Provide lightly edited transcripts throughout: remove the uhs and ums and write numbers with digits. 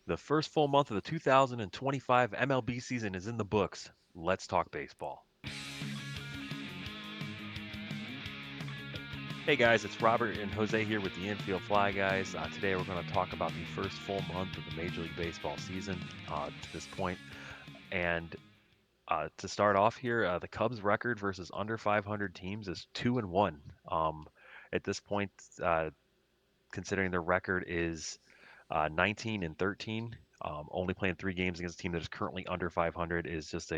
The first full month of the 2025 MLB season is in the books. Let's talk baseball. Hey guys, it's Robert and Jose here with the Infield Fly Guys. Today we're going to talk about the first full month of the Major League Baseball season to this point. And to start off here, the Cubs' record versus under 500 teams is 2-1. At this point, considering their record is 19 and 13. Only playing 3 games against a team that is currently under 500 is just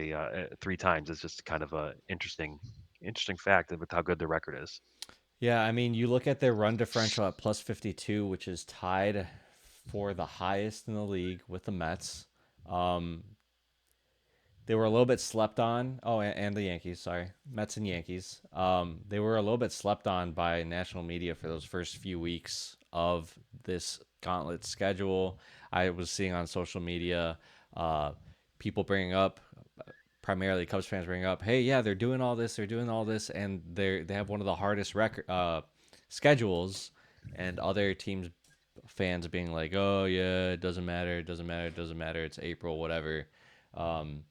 three times. It's just kind of a interesting fact with how good the record is. Yeah, I mean, you look at their run differential at plus 52, which is tied for the highest in the league with the Mets. Um, they were a little bit slept on. Oh, and the Yankees, sorry. Mets and Yankees. They were a little bit slept on by national media for those first few weeks of this gauntlet schedule. I was seeing on social media uh, people bringing up, primarily Cubs fans bringing up, hey, yeah, they're doing all this, and they have one of the hardest record schedules, and other teams fans being like, oh yeah, it doesn't matter, it doesn't matter, it doesn't matter, it's April, whatever. Um,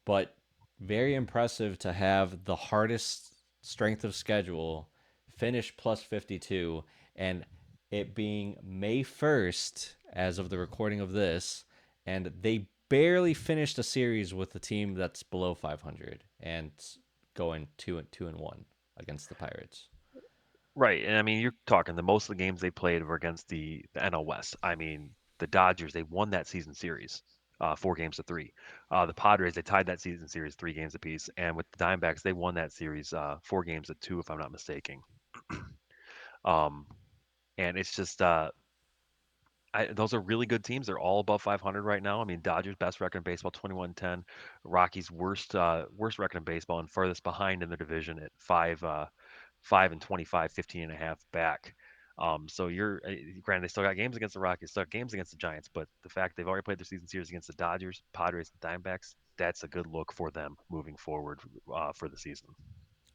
but very impressive to have the hardest strength of schedule finish plus 52, and it being May 1st as of the recording of this, and they barely finished a series with a team that's below 500 and going 2-1 against the Pirates. Right, and I mean you're talking the most of the games they played were against the NL West. I mean the Dodgers they won that season series, 4 games to 3. The Padres they tied that season series 3 games apiece, and with the Diamondbacks they won that series 4 games to 2 if I'm not mistaken. Um, and it's just those are really good teams. They're all above 500 right now. I mean, Dodgers best record in baseball, 21-10. Rockies worst record in baseball and furthest behind in the division at 5 and 25, 15.5 back. So granted they still got games against the Rockies, still got games against the Giants, but the fact they've already played their season series against the Dodgers, Padres, and Diamondbacks, that's a good look for them moving forward for the season.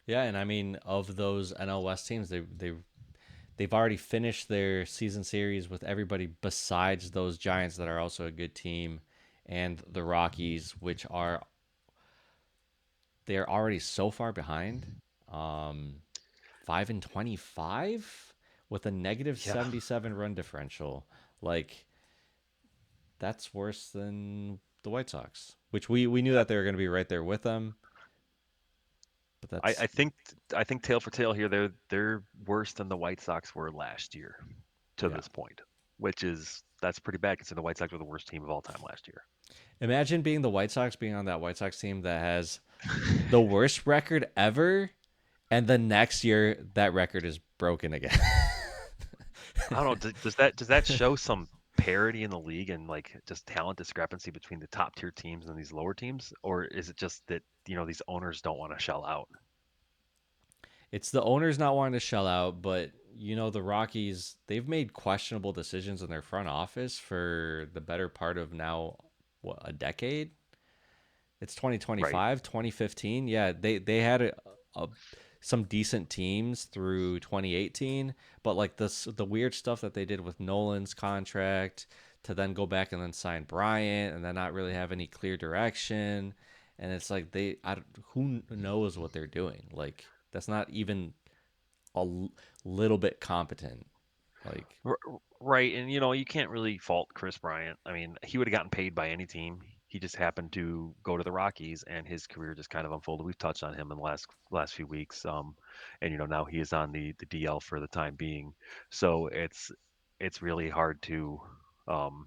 Yeah, and I mean, of those NL West teams, they've already finished their season series with everybody besides those Giants that are also a good team, and the Rockies, which are they're already so far behind. Um, 5-25 with a negative Yeah. 77 run differential. Like that's worse than the White Sox, which we knew that they were going to be right there with them. But I, that's I think I think tail for tail here, they're worse than the White Sox were last year to yeah. this point, which is that's pretty bad considering the White Sox were the worst team of all time last year. Imagine being the White Sox, being on that White Sox team that has the worst record ever, and the next year that record is broken again. I don't know. Does that show some parity in the league and like just talent discrepancy between the top tier teams and these lower teams, or is it just that these owners don't want to shell out? It's the owners not wanting to shell out, but the Rockies, they've made questionable decisions in their front office for the better part of now, what, a decade? It's Right. 2025, 2015. Yeah, they had a some decent teams through 2018, but like the weird stuff that they did with Nolan's contract to then go back and then sign Bryant and then not really have any clear direction, and it's like who knows what they're doing? Like that's not even little bit competent. Like R- Right, and you can't really fault Chris Bryant. I mean, he would have gotten paid by any team. He just happened to go to the Rockies, and his career just kind of unfolded. We've touched on him in the last few weeks, and now he is on the DL for the time being. So it's really hard to um,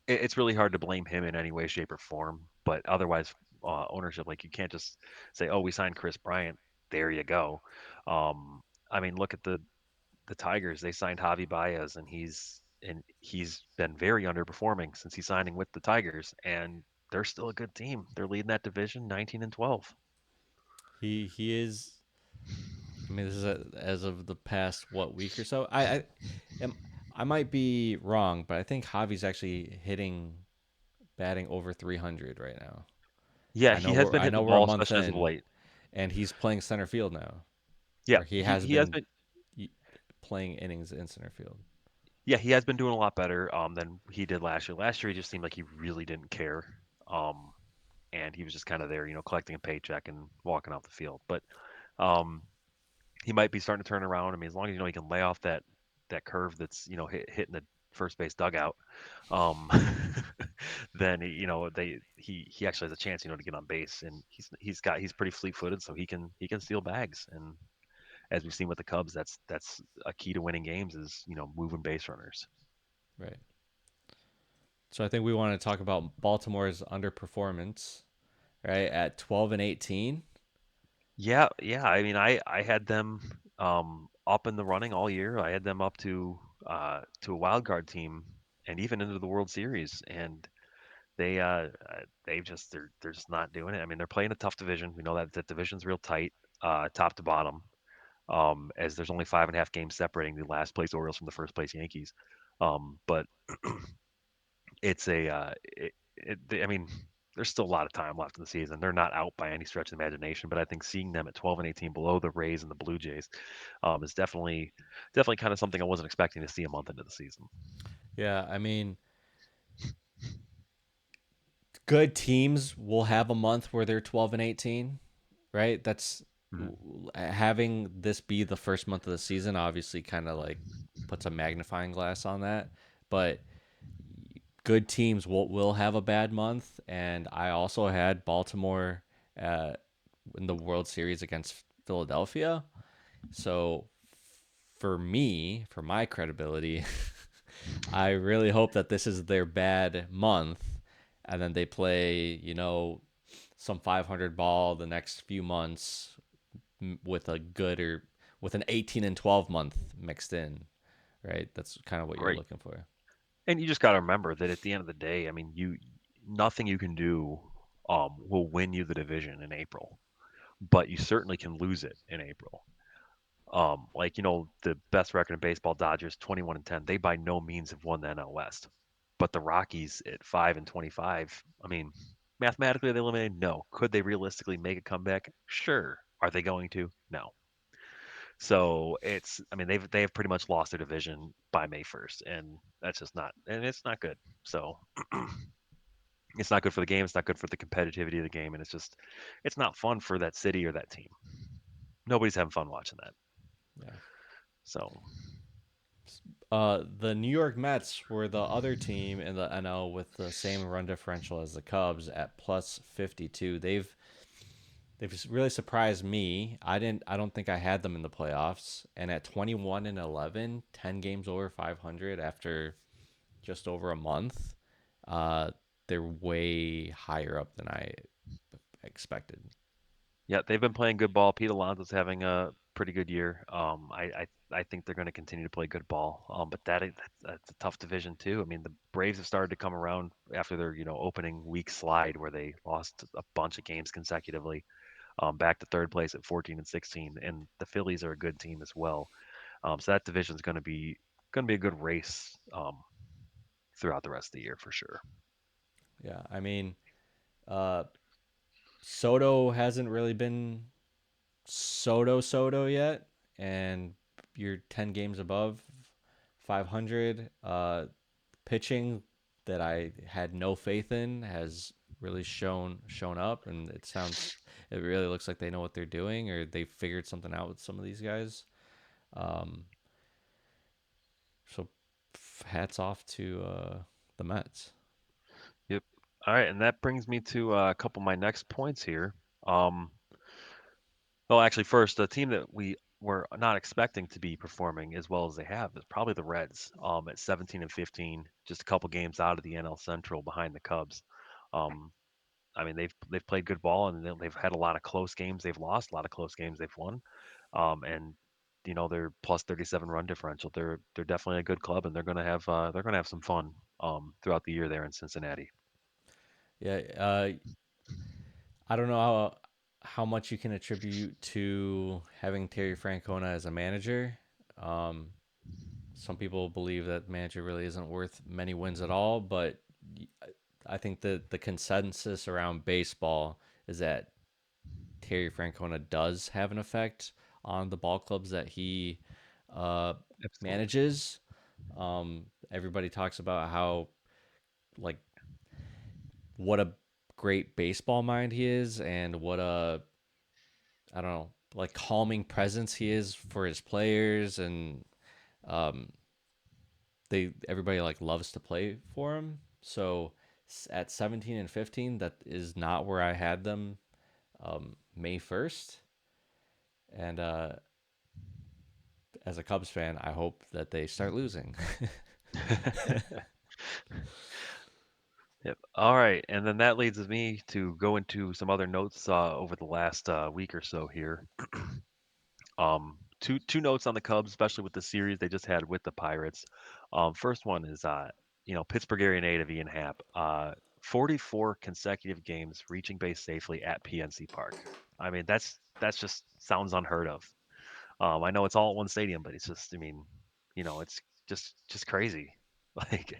it's really hard to blame him in any way, shape, or form. But otherwise, ownership, like you can't just say, "Oh, we signed Chris Bryant. There you go." I mean, look at the Tigers, they signed Javi Baez, and he's been very underperforming since he's signing with the Tigers, and they're still a good team. They're leading that division 19 and 12. he is. I mean, this is as of the past what week or so. Am I might be wrong, but I think Javi's actually batting over 300 right now. Yeah, he has been I hitting the know we're a ball, month especially as of in, late. and he's playing center field now, Yeah, or he he has he has been been. playing innings in center field. Yeah, he has been doing a lot better than he did last year. Last year, he just seemed like he really didn't care, um, and he was just kind of there, collecting a paycheck and walking off the field. But um, he might be starting to turn around. I mean, as long as he can lay off that curve that's hitting the first base dugout, um, then he actually has a chance, to get on base, and he's pretty fleet-footed, so he can steal bags. And as we've seen with the Cubs, that's a key to winning games is moving base runners. Right. So I think we want to talk about Baltimore's underperformance, right? At 12 and 18. Yeah, yeah. I mean, I had them up in the running all year. I had them up to a wild card team and even into the World Series, and they're just not doing it. I mean, they're playing a tough division. We know that division's real tight, top to bottom. As there's only 5.5 games separating the last place Orioles from the first place Yankees. But it's I mean, there's still a lot of time left in the season. They're not out by any stretch of the imagination, but I think seeing them at 12 and 18 below the Rays and the Blue Jays, is definitely kind of something I wasn't expecting to see a month into the season. Yeah, I mean, good teams will have a month where they're 12 and 18, right? That's Mhm. having this be the first month of the season obviously kind of like puts a magnifying glass on that, but good teams will have a bad month, and I also had Baltimore uh, in the World Series against Philadelphia. So for me, for my credibility, I really hope that this is their bad month, and then they play, some 500 ball the next few months with a good or with an 18 and 12 month mixed in, right? That's kind of what you're Right. looking for. And you just got to remember that at the end of the day, I mean, nothing you can do will win you the division in April, but you certainly can lose it in April. Like the best record in baseball, Dodgers 21 and 10. They by no means have won the NL West, but the Rockies at 5 and 25. I mean, mathematically are they eliminated? No. Could they realistically make a comeback? Sure. Are they going to? No. So I mean, they have pretty much lost their division by May 1st, and that's just not, and it's not good. So it's not good for the game. It's not good for the competitivity of the game, and it's not fun for that city or that team. Nobody's having fun watching that. Yeah. So The New York Mets were the other team in the NL with the same run differential as the Cubs at plus 52. They've really surprised me. I don't think I had them in the playoffs, and at 21 and 11, 10 games over 500 after just over a month. Uh they're way higher up than I expected. yeah, they've been playing good ball. Pete Alonso's having a pretty good year. I think they're going to continue to play good ball. But that's a tough division too. I mean, the Braves have started to come around after their opening week slide where they lost a bunch of games consecutively, back to third place at 14 and 16. And the Phillies are a good team as well. So that division's going to be a good race throughout the rest of the year for sure. Yeah, I mean, uh Soto hasn't really been Soto yet, and you're 10 games above 500. Pitching that I had no faith in has really shown up, and it really looks like they know what they're doing, or they figured something out with some of these guys. Um, so hats off to the Mets. Yep. All right, and that brings me to a couple of my next points here. Um, Well, actually, first, the team that we were not expecting to be performing as well as they have is probably the Reds, at 17 and 15, just a couple games out of the NL Central behind the Cubs. Um, I mean, they've played good ball and they've had a lot of close games they've lost, a lot of close games they've won. And they're plus 37 run differential. They're definitely a good club, and they're gonna have some fun throughout the year there in Cincinnati. Yeah, I don't know how much you can attribute to having Terry Francona as a manager. Um, some people believe that manager really isn't worth many wins at all, but I think that the consensus around baseball is that Terry Francona does have an effect on the ball clubs that he uh, Absolutely. manages. Everybody talks about how like what a great baseball mind he is, and what a I don't know, like calming presence he is for his players, and um, they everybody like loves to play for him. So at 17 and 15, that is not where I had them May 1st, and as a Cubs fan, I hope that they start losing. Yep. All right, and then that leads me to go into some other notes over the last week or so here. Two notes on the Cubs, especially with the series they just had with the Pirates. First one is Pittsburgh area native Ian Happ, 44 consecutive games reaching base safely at PNC Park. I mean, that's just sounds unheard of. I know it's all at one stadium, but it's just, I mean, it's just crazy. Like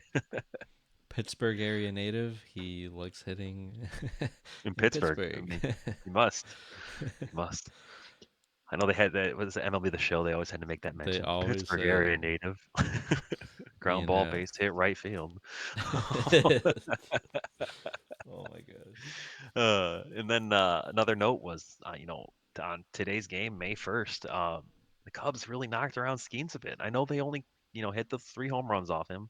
Pittsburgh area native, he likes hitting in in Pittsburgh, I Pittsburgh. mean, you must. I know they had that was MLB the Show. They always had to make that They mention. always Pittsburgh say area native, ground Ian ball, Happ. base hit, right field. Oh my gosh. And then another note was, on today's game, May 1st, the Cubs really knocked around Skenes a bit. I know they only, hit the 3 home runs off him,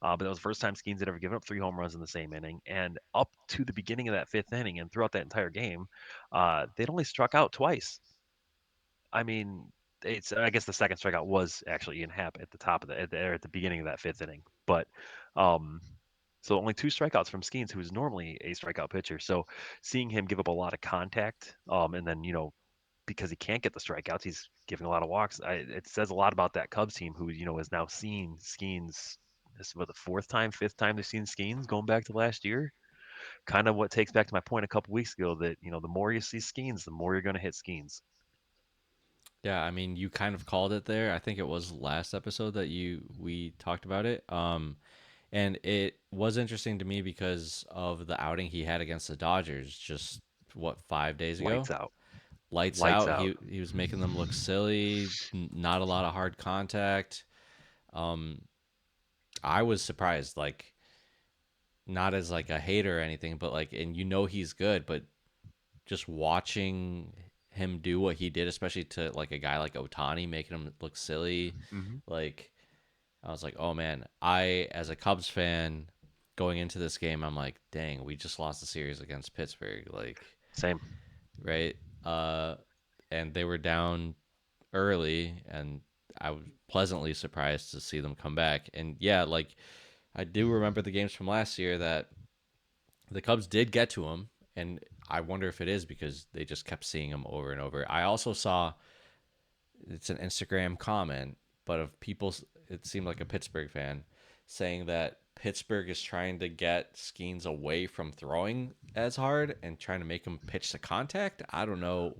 but that was the first time Skenes had ever given up 3 home runs in the same inning. And up to the beginning of that fifth inning and throughout that entire game, they'd only struck out twice. I mean, I guess the second strikeout was actually Ian Happ at the top of or at the beginning of that fifth inning. But um, so only 2 strikeouts from Skeens, who is normally a strikeout pitcher. So seeing him give up a lot of contact, and then because he can't get the strikeouts, he's giving a lot of walks. It says a lot about that Cubs team, who has now seen Skeens. This is what, the fourth time, fifth time they've seen Skeens going back to last year. Kind of what takes back to my point a couple weeks ago that the more you see Skeens, the more you're going to hit Skeens. Yeah, I mean, you kind of called it there. I think it was last episode that you we talked about it. And it was interesting to me because of the outing he had against the Dodgers just what 5 days ago. Lights out. Lights Lights out. out. He was making them look silly. Not a lot of hard contact. Um, I was surprised. Like not as like a hater or anything, but like, and he's good, but just watching him do what he did, especially to like a guy like Otani, making him look silly, Mhm. like I was like, oh man, I as a Cubs fan going into this game, I'm like, dang, we just lost the series against Pittsburgh, like Same. right, uh, and they were down early, and I was pleasantly surprised to see them come back, and yeah, like I do remember the games from last year that the Cubs did get to him, and I wonder if it is because they just kept seeing him over and over. I also saw it's an Instagram comment, but of people, it seemed like a Pittsburgh fan saying that Pittsburgh is trying to get Skeens away from throwing as hard and trying to make him pitch to contact. I don't know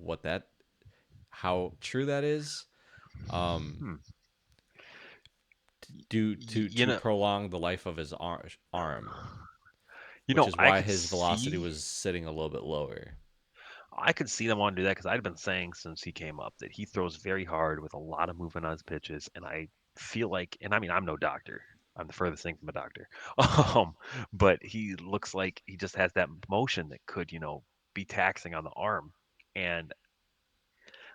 how true that is. Um, Hmm. due Y- you to know, prolong the life of his arm, you which know, is I why could his velocity see, was sitting a little bit lower. I could see them want to do that because I'd been saying since he came up that he throws very hard with a lot of movement on his pitches, and I feel like, and I mean, I'm no doctor. I'm the furthest thing from a doctor. Um, but he looks like he just has that motion that could, be taxing on the arm. And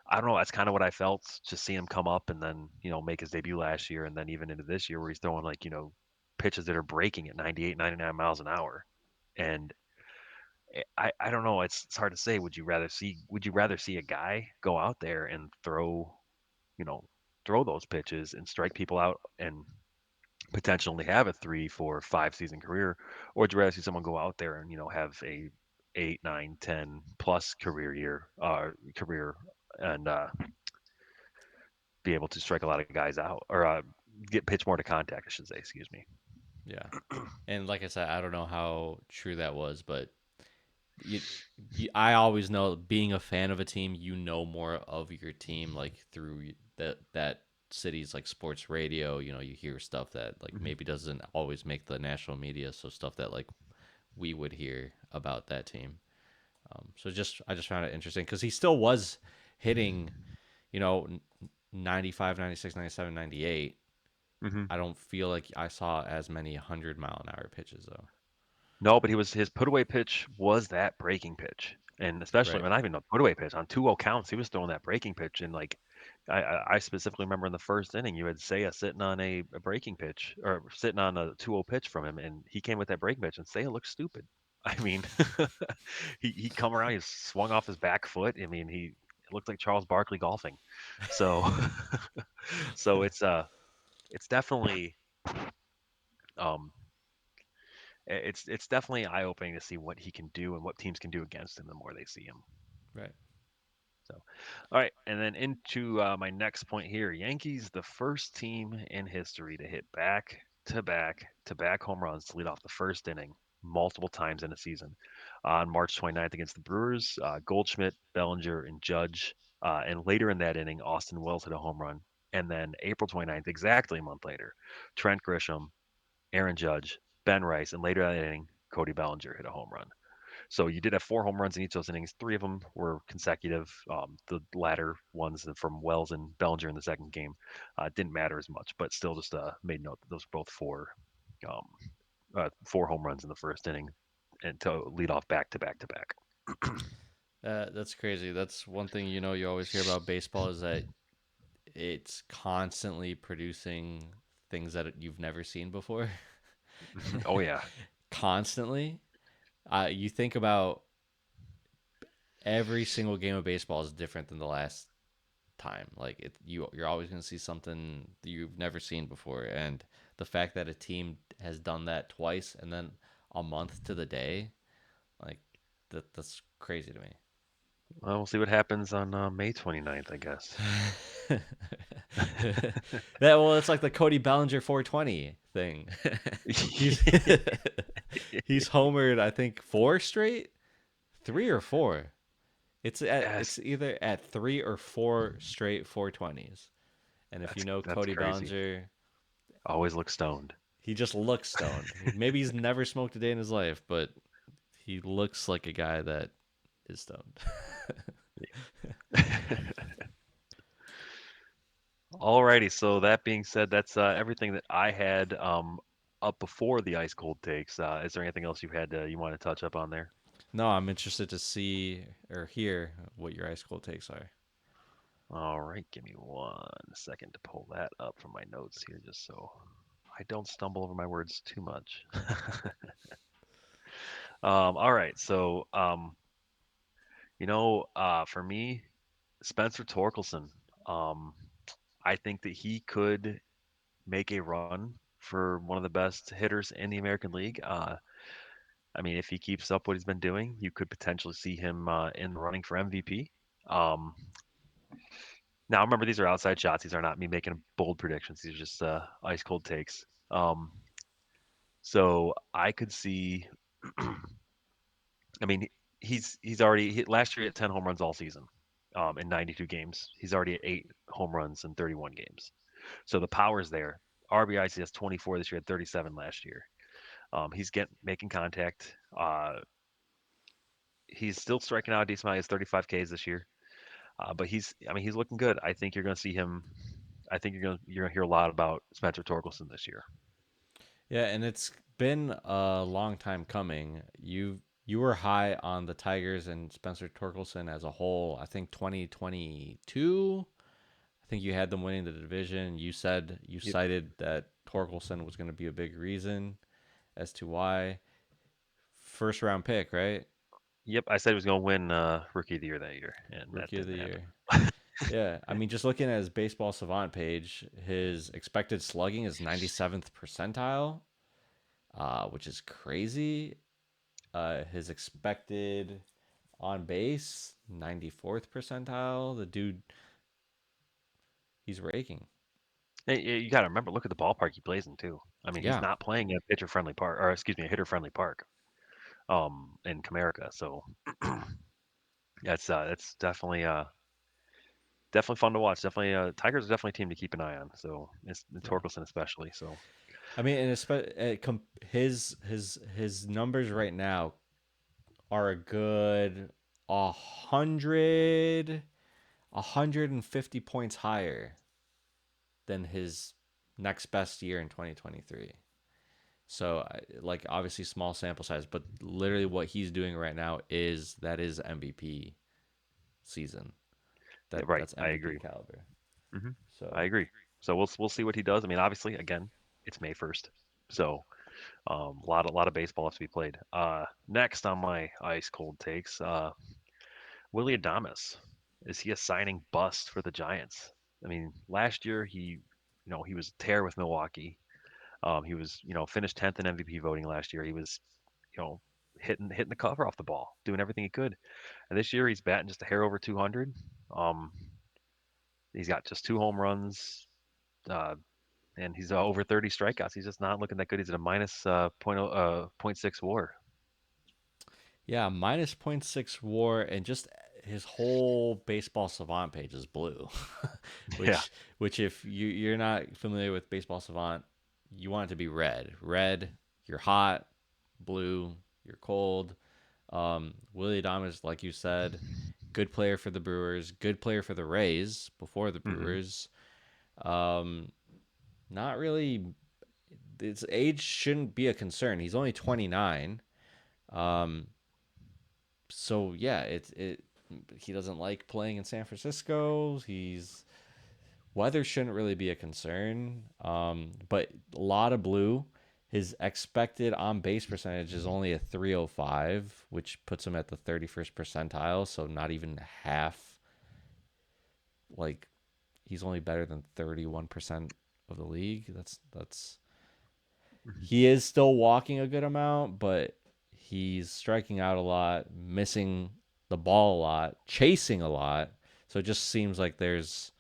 I don't know. That's kind of what I felt just seeing him come up and then, make his debut last year and then even into this year where he's throwing like, pitches that are breaking at 98, 99 miles an hour. And I don't know. It's hard to say. Would you rather see a guy go out there and you know, throw those pitches and strike people out and potentially have a 3, 4, 5 season career, or would you rather see someone go out there and have a 8, 9, 10 plus career and be able to strike a lot of guys out or get pitch more to contact, I should say. Excuse me. Yeah, and like I said, I don't know how true that was, but you, I always know being a fan of a team, more of your team like through that city's like sports radio. You hear stuff that like Mhm. maybe doesn't always make the national media, so stuff that like we would hear about that team. So just I just found it interesting because he still was hitting, you know, 95, 96, 97, 98. Hmm. I don't feel like I saw as many 100-mile-an-hour pitches though. No, but his put away pitch was that breaking pitch, and especially Right. when not even a put away pitch on 2-0 counts, he was throwing that breaking pitch, and like I specifically remember in the first inning, you had Seiya sitting on a breaking pitch or sitting on a 2-0 pitch from him, and he came with that breaking pitch, and Seiya looked stupid. I mean, he come around, he swung off his back foot. I mean, he it looked like Charles Barkley golfing. So so it's definitely um it's definitely eye opening to see what he can do and what teams can do against him the more they see him. Right. So, all right, and then into my next point here: Yankees, the first team in history to hit back-to-back home runs to lead off the first inning multiple times in a season. On March 29th against the Brewers, Goldschmidt, Bellinger, and Judge. And later in that inning, Austin Wells hit a home run. And then April 29th, exactly a month later, Trent Grisham, Aaron Judge, Ben Rice, and later that inning, Cody Bellinger hit a home run. So you did have 4 home runs in each of those innings. Three of them were consecutive. The latter ones from Wells and Bellinger in the second game didn't matter as much, but still just made note that those were both um, 4 home runs in the first inning and to lead off back to back to back. That's crazy. That's one thing you always hear about baseball is that it's constantly producing things that you've never seen before. Oh yeah. Constantly. You think about every single game of baseball is different than the last time. Like you're always going to see something that you've never seen before, and the fact that a team has done that twice and then a month to the day, like that's crazy to me. Well, we'll see what happens on May 29th, I guess. It's like the Cody Bellinger 420 thing. he's he's homered, I think, four straight, three or four. Yes, It's either at three or four straight 420s. And if you know that's Cody crazy. Bellinger, Always look stoned. he just looks stoned. Maybe he's never smoked a day in his life, but he looks like a guy that is stoned. Alrighty, so that being said, that's everything that I had up before the ice cold takes. Is there anything else you want to touch up on there? No, I'm interested to see or hear what your ice cold takes are. All right, give me 1 second to pull that up from my notes here, just so I don't stumble over my words too much. All right, so for me, Spencer Torkelson, um, I think that he could make a run for one of the best hitters in the American League. I mean, if he keeps up what he's been doing, you could potentially see him in the running for MVP. Um, Now, remember, these are outside shots. These are not me making bold predictions. These are just ice cold takes. So I could see. I mean, he's already last year he had 10 home runs all season, in 92 games. He's already at 8 home runs in 31 games. So the power's there. RBIs he has 24 this year, had 37 last year. He's making contact. He's still striking out a decent amount. He has 35 Ks this year. But he's looking good. I think you're going to see him. I think you're going to hear a lot about Spencer Torkelson this year. Yeah, and it's been a long time coming. You were high on the Tigers and Spencer Torkelson as a whole. I think 2022. I think you had them winning the division. You Yep. cited that Torkelson was going to be a big reason as to why. First round pick, right? Yep. I said he was going to win Rookie of the Year that year, and that Rookie of the didn't happen. year. Yeah, I mean, just looking at his baseball savant page, his expected slugging is 97th percentile, which is crazy. His expected on base 94th percentile. The dude, he's raking. Hey, you got to remember, look at the ballpark he plays in too. I mean, he's Yeah, not playing a pitcher-friendly park, or excuse me, a hitter-friendly park, in Comerica. So that's definitely fun to watch. Definitely, Tigers are definitely a team to keep an eye on. So it's and yeah. Torkelson especially. So I mean, and his numbers right now are a good 150 points higher than his next best year in 2023. So, like, obviously small sample size, but literally what he's doing right now is MVP season. Yeah, right. That's I MVP agree. caliber. hmm I So, agree. So we'll see what he does. I mean, obviously, again, it's May 1st, so a lot of baseball has to be played. Next on my ice cold takes, Willie Adames. Is he a signing bust for the Giants? I mean, last year he was a tear with Milwaukee. He was, finished 10th in MVP voting last year. He was, you know, hitting the cover off the ball, doing everything he could. And this year he's batting just a hair over 200. Um, he's got just two home runs, uh, and he's over 30 strikeouts. He's just not looking that good. He's at a minus point 0.6 WAR. yeah, minus point 0.6 WAR, and just his whole baseball savant page is blue. Yeah. which if you're not familiar with baseball savant, you want it to be red. Red, you're hot. Blue, you're cold. Willie Adames, like you said, good player for the Brewers, good player for the Rays before the hmm Brewers. Um, Not really. His age shouldn't be a concern. He's only 29. Um, so yeah, it. He doesn't like playing in San Francisco. He's weather shouldn't really be a concern. But a lot of blue. His expected on base percentage is only a 305, which puts him at the 31st percentile. So not even half. Like, he's only better than 31% of the league. That's hmm He is still walking a good amount, but he's striking out a lot, missing the ball a lot, chasing a lot. So it just seems like there's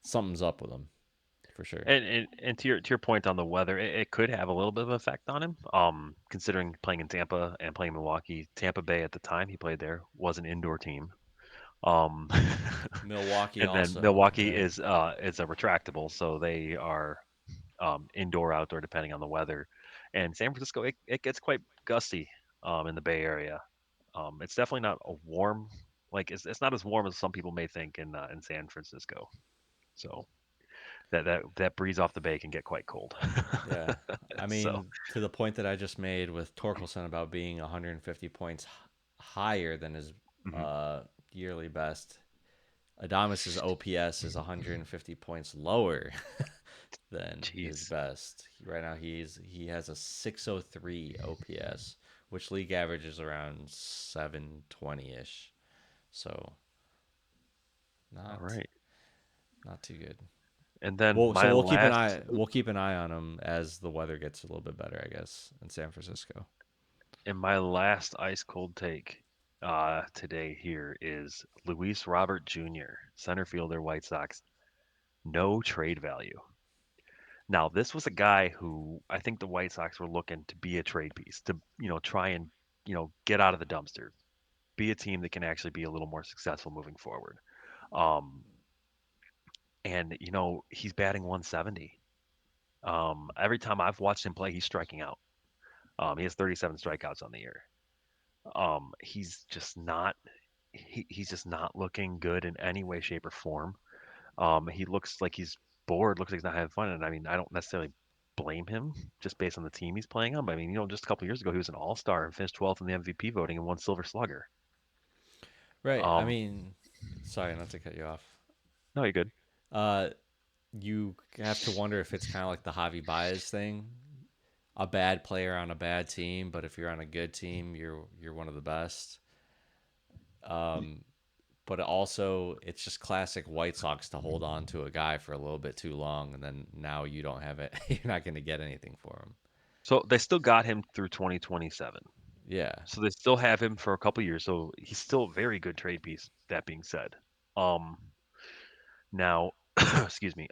something's up with him for sure. And to your point on the weather, it could have a little bit of effect on him. Considering playing in Tampa and playing in Milwaukee, Tampa Bay at the time he played there was an indoor team. Um, Milwaukee and then also, Milwaukee yeah. is a retractable, so they are indoor, outdoor, depending on the weather. And San Francisco, it gets quite gusty in the Bay Area. It's definitely not a warm, like it's not as warm as some people may think in San Francisco. So that breeze off the bay can get quite cold. Yeah. I So, mean, to the point that I just made with Torkelson about being 150 points higher than his mhm. uh, yearly best, Adamis's OPS is 150 points lower than his Jeez. best. Right now he has a 603 OPS, which league average is around 720-ish. So All not right. not too good. And then Well, so my last we'll keep an eye on him as the weather gets a little bit better, I guess, in San Francisco. and my last ice cold take today here is Luis Robert Jr., center fielder, White Sox. No trade value. Now, this was a guy who I think the White Sox were looking to be a trade piece, to, try and, get out of the dumpster, be a team that can actually be a little more successful moving forward. Um, and, he's batting 170. Every time I've watched him play, he's striking out. He has 37 strikeouts on the year. He's just not looking good in any way, shape, or form. He looks like he's bored, looks like he's not having fun. And I mean, I don't necessarily blame him just based on the team he's playing on. But I mean, just a couple years ago, he was an all-star and finished 12th in the MVP voting and won Silver Slugger. Right. I Um, mean, sorry not to cut you off. no, you're good. Uh, you have to wonder if it's kind of like the Javi Baez thing. A bad player on a bad team, but if you're on a good team, you're one of the best. Um, but also it's just classic White Sox to hold on to a guy for a little bit too long, and then now you don't have it. You're not going to get anything for him. So they still got him through 2027. Yeah. So they still have him for a couple years. So he's still a very good trade piece. That being said, um, now, excuse me.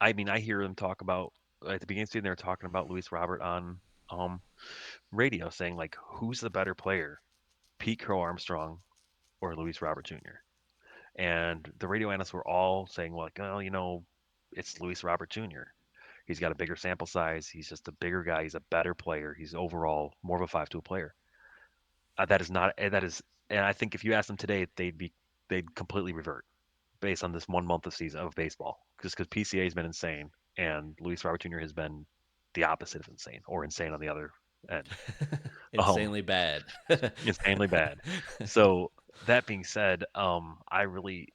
I mean, I hear them talk about at the beginning of the season they were talking about Luis Robert on um radio, saying like, who's the better player, Pete Crow Armstrong or Luis Robert Jr. And the radio analysts were all saying, well, like, oh, it's Luis Robert Jr. He's got a bigger sample size. He's just a bigger guy. He's a better player. He's overall more of a 5 tool player. That is not. That is, and I think if you ask them today, they'd completely revert based on this 1 month of season of baseball. just because PCA has been insane and Luis Robert Jr. has been the opposite of insane or insane on the other end. Um, Insanely bad. insanely bad. So that being said, I really,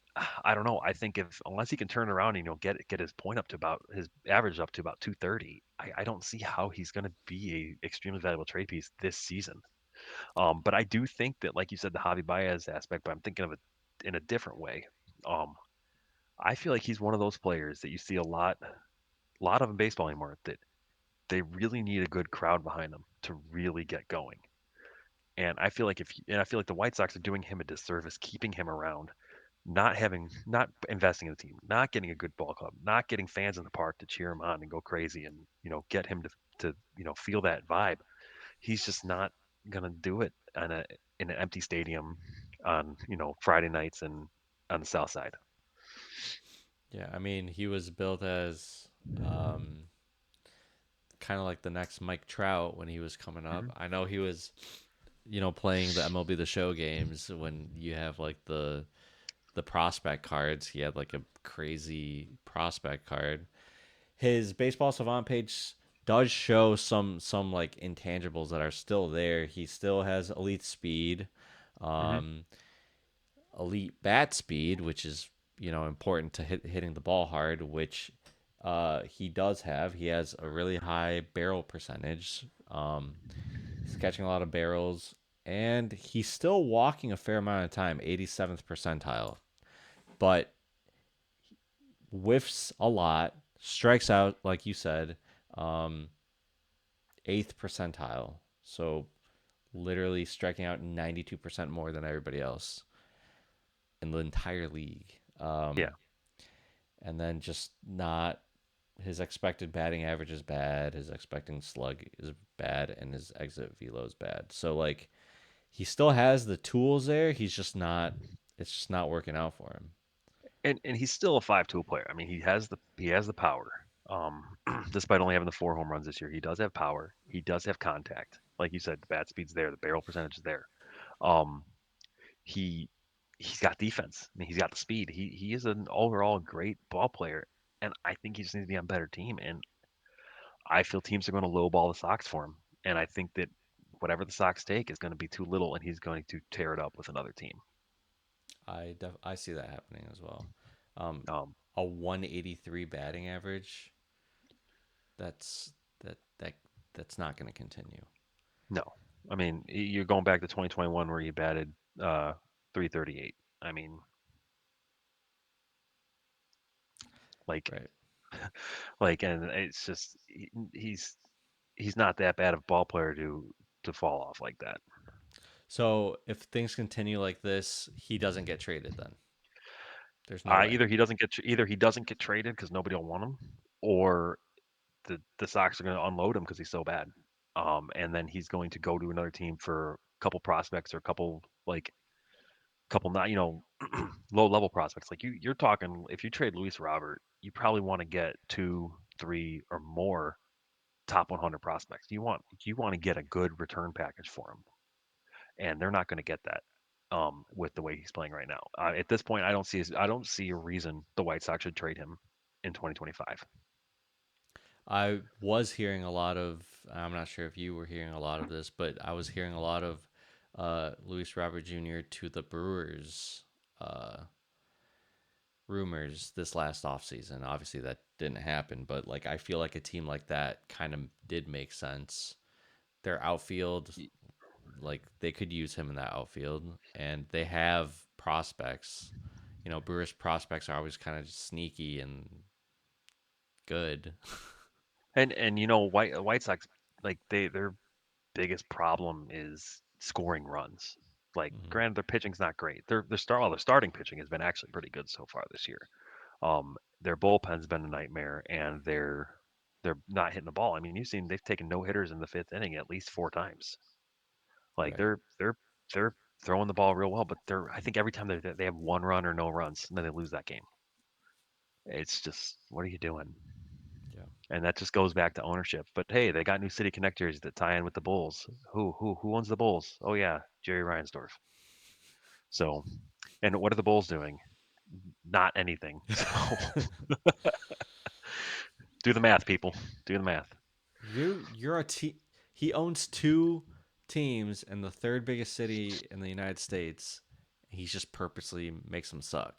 I don't know. I think if unless he can turn around and get his point up to about his average up to about 230, I don't see how he's going to be a extremely valuable trade piece this season. But I do think that, like you said, the Javi Baez aspect, but I'm thinking of it in a different way. Um, I feel like he's one of those players that you see lot of in baseball anymore that they really need a good crowd behind them to really get going. And I feel like the White Sox are doing him a disservice keeping him around, not investing in the team, not getting a good ball club, not getting fans in the park to cheer him on and go crazy and get him to feel that vibe. He's just not gonna do it in an empty stadium on Friday nights and on the South Side. Yeah, I mean, he was built as um, kind of like the next Mike Trout when he was coming up. Hmm. I know he was, playing the MLB The Show games when you have like the prospect cards. He had like a crazy prospect card. His baseball savant page does show some like intangibles that are still there. He still has elite speed, Hmm. um, elite bat speed, which is important to hitting the ball hard, which he does have. He has a really high barrel percentage. He's catching a lot of barrels, and he's still walking a fair amount of time, 87th percentile, but whiffs a lot, strikes out like you said, um, eighth percentile. So literally striking out 92% more than everybody else in the entire league. Yeah. And then just not his expected batting average is bad, his expecting slug is bad, and his exit velo is bad. So like he still has the tools there. He's just not. It's just not working out for him. And he's still a five-tool player. I mean, he has the power. Despite only having the 4 home runs this year, he does have power. He does have contact. Like you said, the bat speed's there, the barrel percentage is there. Um, he he's got defense. I mean, he's got the speed. He is an overall great ball player, and I think he just needs to be on a better team. And I feel teams are going to lowball the Sox for him. And I think that whatever the Sox take is going to be too little, and he's going to tear it up with another team. I see that happening as well. Um, Um, a 183 batting average. That's that that that's not going to continue. no, I mean you're going back to 2021 where he batted uh, 338. I mean, like Right. and it's just he's not that bad of a ball player to fall off like that. So if things continue like this, he doesn't get traded. Then there's no way. Either he doesn't get traded because nobody will want him, or the Sox are going to unload him because he's so bad. And then he's going to go to another team for a couple prospects or a couple not low level prospects. Like you're talking if you trade Luis Robert, you probably want to get two, three, or more top 100 prospects. You want to get a good return package for him, and they're not going to get that with the way he's playing right now. At this point, I don't see a reason the White Sox should trade him in 2025. I was hearing a lot of. I'm not sure if you were hearing a lot of this, but I was hearing a lot of Luis Robert Jr. to the Brewers uh, rumors this last offseason. Obviously, that didn't happen, but like I feel like a team like that kind of did make sense. Their outfield, like they could use him in that outfield, and they have prospects. Brewers prospects are always kind of sneaky and good. And White Sox like their biggest problem is scoring runs. Like Mhm. granted, their pitching's not great. Their starting pitching has been actually pretty good so far this year. Their bullpen's been a nightmare, and they're not hitting the ball. I mean, you've seen they've taken no hitters in the fifth inning at least 4 times. Like Right. they're throwing the ball real well, but I think every time they have 1 run or no runs, and then they lose that game. It's just what are you doing? Yeah. And that just goes back to ownership. But hey, they got new city connectors that tie in with the Bulls. Who owns the Bulls? Oh yeah, Jerry Reinsdorf. So, and what are the Bulls doing? not anything. So do the math, people. Do the math. You're a he owns two teams in the third biggest city in the United States. He's just purposely makes them suck.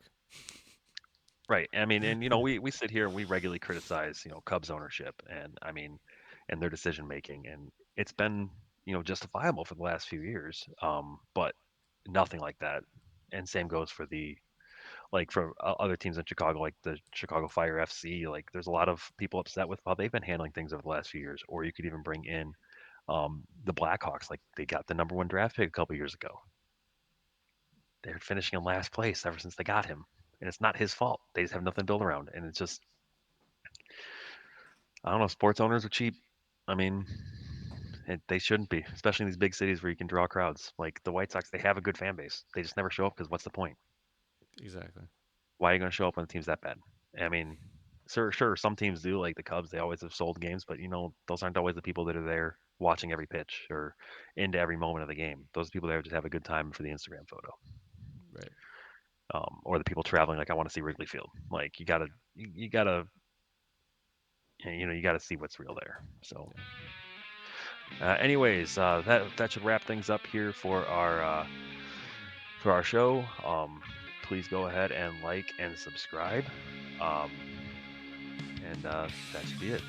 Right. I mean, and we sit here and we regularly criticize, Cubs ownership and I mean, and their decision making, and it's been, justifiable for the last few years. But nothing like that. And same goes for for other teams in Chicago, like the Chicago Fire FC. Like, there's a lot of people upset with how they've been handling things over the last few years. Or you could even bring in the Blackhawks. Like, they got the number one draft pick a couple years ago. They're finishing in last place ever since they got him, and it's not his fault. They just have nothing to build around, and it's just I don't know. Sports owners are cheap. I mean, they shouldn't be, especially in these big cities where you can draw crowds. Like the White Sox, they have a good fan base. They just never show up because what's the point? Exactly. Why are you going to show up when the team's that bad? I mean, sure, some teams do, like the Cubs. They always have sold games, but those aren't always the people that are there watching every pitch or into every moment of the game. Those people there just have a good time for the Instagram photo, Right. or the people traveling. Like I want to see Wrigley Field. Like you gotta you gotta see what's real there. So, Yeah. anyways, that should wrap things up here for our show. Please go ahead and like and subscribe, um, and that should be it.